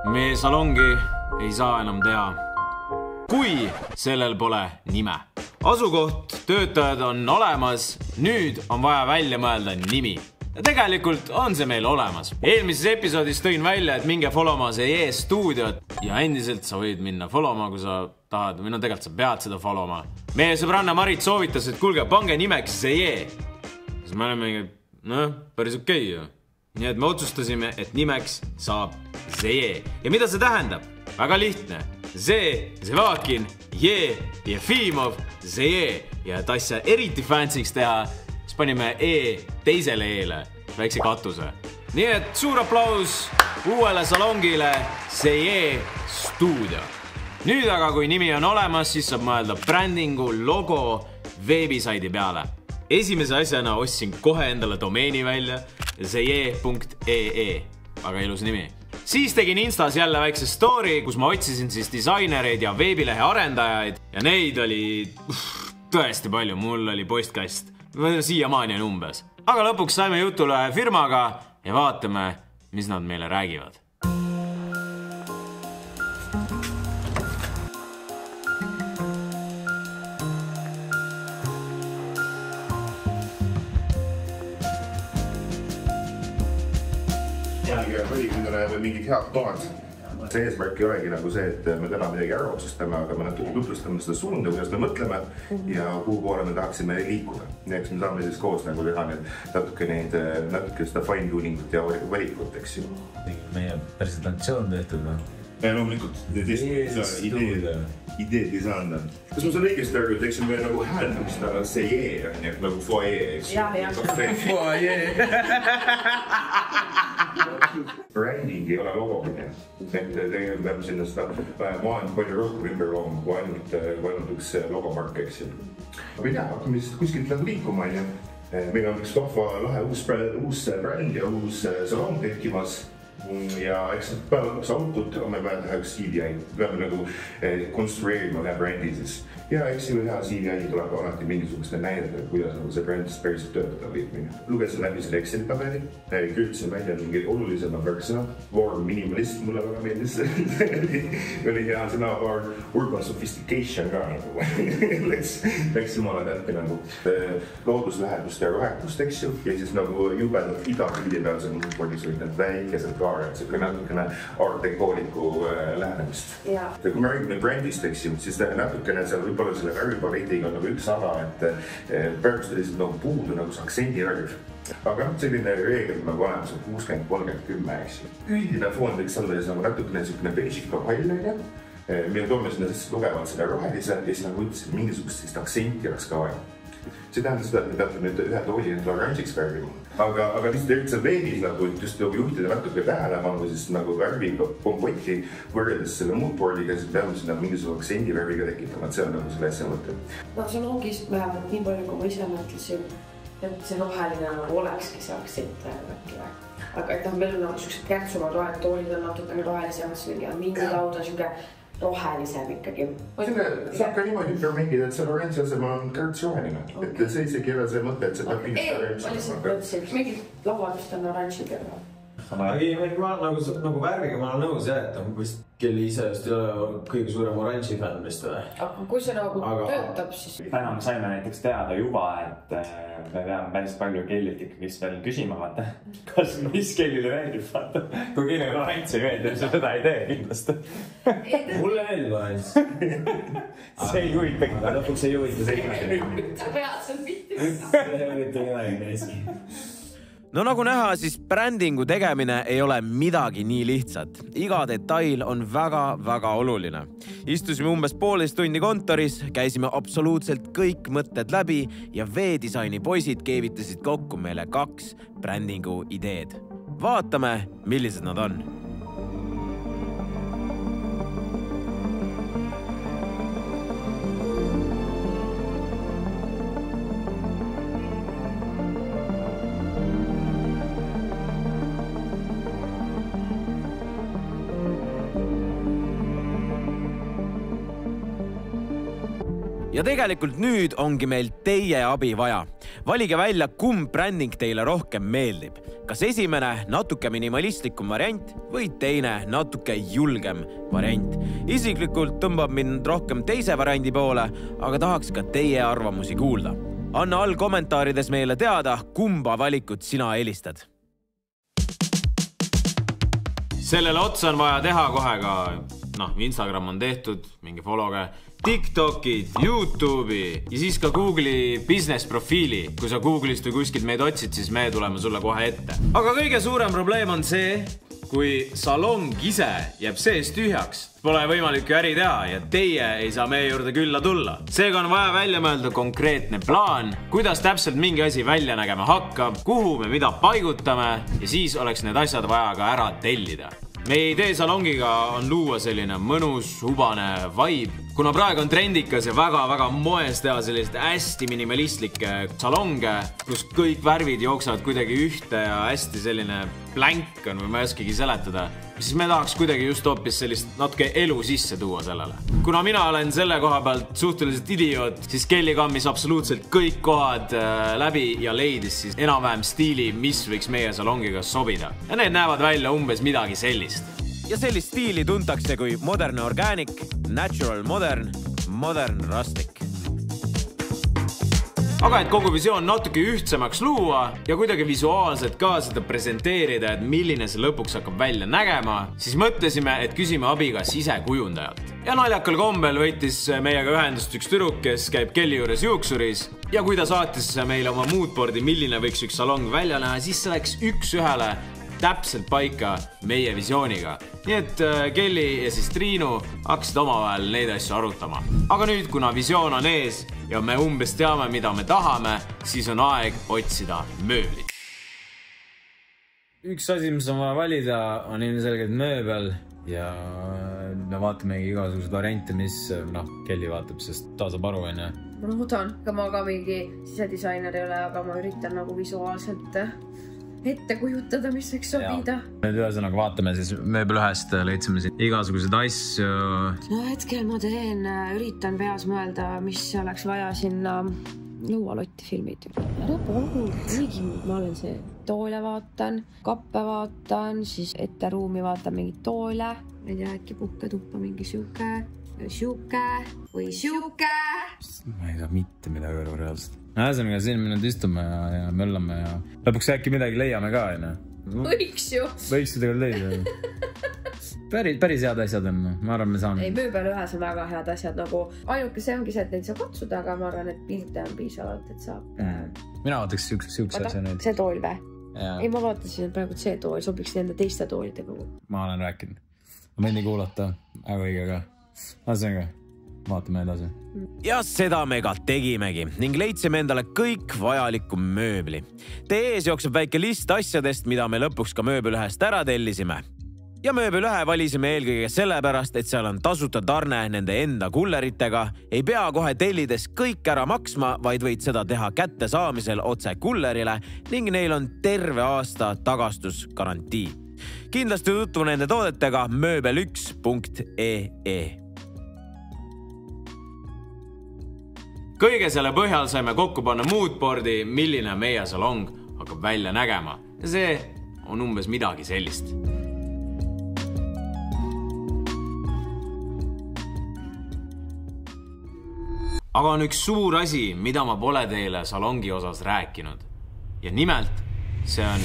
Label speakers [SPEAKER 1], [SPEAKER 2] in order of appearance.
[SPEAKER 1] Meie salongi ei saa enam teha, kui sellel pole nime. Asukoht, töötajad on olemas, nüüd on vaja välja mõelda nimi. Ja tegelikult on see meil olemas. Eelmises episoodis tõin välja, et minge followma see stuudiot ja endiselt sa võid minna followma, kui sa tahad. Või no tegelikult sa pead seda followma. Meie sõbranna Marit soovitas, et kuulge, pange nimeks see. Siis me oleme päris okei ju. Nii et me otsustasime, et nimeks saab see. Ja mida see tähendab? Väga lihtne. Zevakin, Jefimov, see. Ja et asja eriti fantsiks teha, siis panime teisele E-le, väikse katuse. Nii et suur aplaus uuele salongile see stuudio. Nüüd aga, kui nimi on olemas, siis saab mõelda brändingu, logo, veebisaidi peale. Esimese asjana ostsin kohe endale domeeni välja, see.ee, väga ilus nimi. Siis tegin Instas jälle väikse story, kus ma otsisin siis disainereid ja veebilehe arendajaid ja neid oli tõesti palju, mul oli postkast. Siiamaani on umbes. Aga lõpuks saime jutule firmaga ja vaatame, mis nad meile räägivad.
[SPEAKER 2] Või mingid head kohad. See eesmärk ei olegi nagu see, et me täna midagi ära otsustame, aga me natuke tutvustame seda suunda, kuidas me mõtleme ja kuhu poole me tahaksime liikuda. Eks me saame siis koos nagu teha natuke seda fine-tuningut ja valikut, eks ju.
[SPEAKER 3] Meie presentatsioon tehtud või?
[SPEAKER 2] Ja loomulikult, ideed ei saa anda. Kas ma saan õigesti aru, et eks me nagu hääldamist aga see nagu foyer, eks ju?
[SPEAKER 4] Jah.
[SPEAKER 2] Foyer. Branding ei ole logomine. Tegelikult peame sinna seda maailma palju rohkem ümber looma, kui ainult üks logomark, eks ju. Või tea, hakkame siis kuskilt nagu liikuma, ja meil on üks vahva lahe uus bränd ja uus salon tekkimas. Ja eks päeva lõpuks autod on meil vaja teha üks CVI. Peame nagu konstrueerima ühe brändi siis. Ja eks ju hea CVI tuleb alati mingisugust näidata, kuidas see bränd päriselt töötada võib minna. Lugesin läbi selle Excel-tabeli, kirjutasin välja mingi olulisema märksõna. Warm minimalist mulle väga meeldis. Oli hea sõna urban sophistication ka nagu. Läks jumala täppi nagu looduslähedust ja rohekust, eks ju. Ja siis nagu jubedalt idapildi peal see mõnupordis olid need väikesed kaarad. See on natukene art decooliku lähenemist. Kui me räägime brändist, eks ju, siis natukene seal võib-olla selle värvipaletiga on nagu üks ala, et pärast oli nagu puudu nagu see aksendivärv. Aga selline reegel nagu olemas on 60-30-10, eks ju. Üldine foon võiks olla nagu natukene selline basic kapall, mille toome sinna lugevalt selle rohelise ja siis nagu ütlesin, mingisugust sellist aksenti oleks ka vaja. See tähendab seda, et me peate nüüd ühe tooli endale oranžiks värvima. Aga lihtsalt üldse veebis nagu just juhtida natuke tähelepanu siis nagu värviga pompotti võrreldes selle moodboardiga, siis peame sinna mingisuguse aktsendi värviga tekitama, et see on nagu selle asja mõte.
[SPEAKER 4] No see longis vähemalt nii palju, kui ma ise mõtlesin, et see roheline olekski see aktsent äkki. Aga et meil on nagu sellised kärtsumad rohelid, toolid on natukene rohelisemad, mingi laud on selline rohelisem ikkagi.
[SPEAKER 2] Saab ka niimoodi ümber mängida, et see oranži asemel on kärts roheline. Et see isegi ei ole see mõte, et see peab
[SPEAKER 4] mingit oranži. Ma lihtsalt mõtlesin, et mingid lauadest on oranži peale.
[SPEAKER 3] Nagu värviga ma olen nõus, et vist kelli ise just ei ole kõige suurem oranži fänn vist või?
[SPEAKER 4] Aga kui see nagu töötab, siis...
[SPEAKER 5] Täna me saime näiteks teada juba, et me peame päris palju kellilt ikkagi veel küsima, vaata. Kas mis kellile meeldib, vaata. Kui kellele oranži meeldib, siis seda ei tee kindlasti.
[SPEAKER 3] Mulle meeldib oranž.
[SPEAKER 5] See ei huvita.
[SPEAKER 3] Aga lõpuks ei huvita see.
[SPEAKER 4] Sa pead seal mitte.
[SPEAKER 3] See ei huvita midagi.
[SPEAKER 1] No nagu näha, siis brändingu tegemine ei ole midagi nii lihtsat. Iga detail on väga oluline. Istusime umbes 1,5 tundi kontoris, käisime absoluutselt kõik mõtted läbi ja veedisaini poisid keevitasid kokku meile 2 brändingu ideed. Vaatame, millised nad on. Ja tegelikult nüüd ongi meil teie abi vaja. Valige välja, kumb bränding teile rohkem meeldib. Kas esimene natuke minimalistlikum variant või teine natuke julgem variant. Isiklikult tõmbab mind rohkem teise variandi poole, aga tahaks ka teie arvamusi kuulda. Anna all kommentaarides meile teada, kumba valikut sina eelistad. Sellele otsa on vaja teha kohe ka, Instagram on tehtud, mingi follow'ga, TikTokid, YouTube'i ja siis ka Google'i business profiili. Kui sa Google'ist või kuskilt meid otsid, siis me tuleme sulle kohe ette. Aga kõige suurem probleem on see, kui salong ise jääb sees tühjaks. Pole võimalik äri teha ja teie ei saa meie juurde külla tulla. Seega on vaja välja mõelda konkreetne plaan, kuidas täpselt mingi asi välja nägema hakkab, kuhu me mida paigutame ja siis oleks need asjad vaja ka ära tellida. Meie idee salongiga on luua selline mõnus, hubane vibe. Kuna praegu on trendikas ja väga moes teha sellised hästi minimalistlikke salonge, kus kõik värvid jooksevad kuidagi ühte ja hästi selline blank on või ma ei oskagi seletada, siis me tahaks kuidagi just hoopis sellist natuke elu sisse tuua sellele. Kuna mina olen selle koha pealt suhteliselt idioot, siis Kelly kammis absoluutselt kõik kohad läbi ja leidis siis enam-vähem stiili, mis võiks meie salongiga sobida. Ja need näevad välja umbes midagi sellist. Ja sellist stiili tuntakse kui modern organic, natural modern, modern rustic. Aga et kogu visioon natuke ühtsemaks luua ja kuidagi visuaalselt ka seda presenteerida, et milline see lõpuks hakkab välja nägema, siis mõtlesime, et küsime abi ka sisekujundajalt. Ja naljakal kombel võitis meiega ühendust üks tüdruk, kes käib Kelly juures juuksuris ja kui ta saatis meile oma moodboardi, milline võiks üks salong välja näha, siis see läks üks-ühele täpselt paika meie visiooniga. Nii et Kelly ja siis Triinu hakkasid omavahel neid asju arutama. Aga nüüd, kuna visioon on ees ja me umbes teame, mida me tahame, siis on aeg otsida mööblit.
[SPEAKER 3] Üks asi, mis on vaja valida, on ilmselgelt mööbel ja me vaatamegi igasuguseid variante, mis Kelly vaatab, sest ta saab aru, on.
[SPEAKER 4] Ma loodan, ma ka mingi sisedisainer ei ole, aga ma üritan visuaalselt ette kujutada, mis võiks sobida.
[SPEAKER 3] Me ühesõnaga vaatame siis mööbelühest, leidsime siin igasuguseid asju.
[SPEAKER 4] No hetkel ma üritan peas mõelda, mis oleks vaja sinna lõualotti filmid. Ära palun, ma olen see toole vaatan, kappe vaatan, siis ette ruumi vaatan mingit toole. Ma ei tea, äkki puhketuppa mingi siuke või siuke.
[SPEAKER 3] Ma ei saa mitte midagi aru reaalselt. Ühesõnaga, siin me nüüd istume ja möllame ja lõpuks äkki midagi leiame ka, on.
[SPEAKER 4] Võiks ju.
[SPEAKER 3] Võiks ju tegelikult leida. Päris head asjad on, ma arvan, me saame.
[SPEAKER 4] Ei, mööbel ühes on väga head asjad, ainuke see ongi see, et neid saab katsuda, aga ma arvan, et pilte on piisavalt, et saab.
[SPEAKER 3] Mina vaataks siukse asja nüüd.
[SPEAKER 4] See tool või? Ei, ma vaatasin, et praegu see tool sobiks nende teiste toolidega.
[SPEAKER 3] Ma olen rääkinud. Ma võin nii kuulata, aga õige ka. Ühesõnaga, vaatame edasi.
[SPEAKER 1] Ja seda me ka tegimegi ning leidsime endale kõik vajaliku mööbli. Teie ees jookseb väike list asjadest, mida me lõpuks ka mööbelühest ära tellisime. Ja mööbelühe valisime eelkõige sellepärast, et seal on tasuta tarne nende enda kulleritega, ei pea kohe tellides kõik ära maksma, vaid võid seda teha kätte saamisel otse kullerile ning neil on terve aasta tagastusgarantii. Kindlasti tutvu nende toodetega mööbel1.ee. Kõige selle põhjal saime kokku panna moodboardi, milline meie salong hakkab välja nägema. Ja see on umbes midagi sellist. Aga on üks suur asi, mida ma pole teile salongi osas rääkinud. Ja nimelt, see on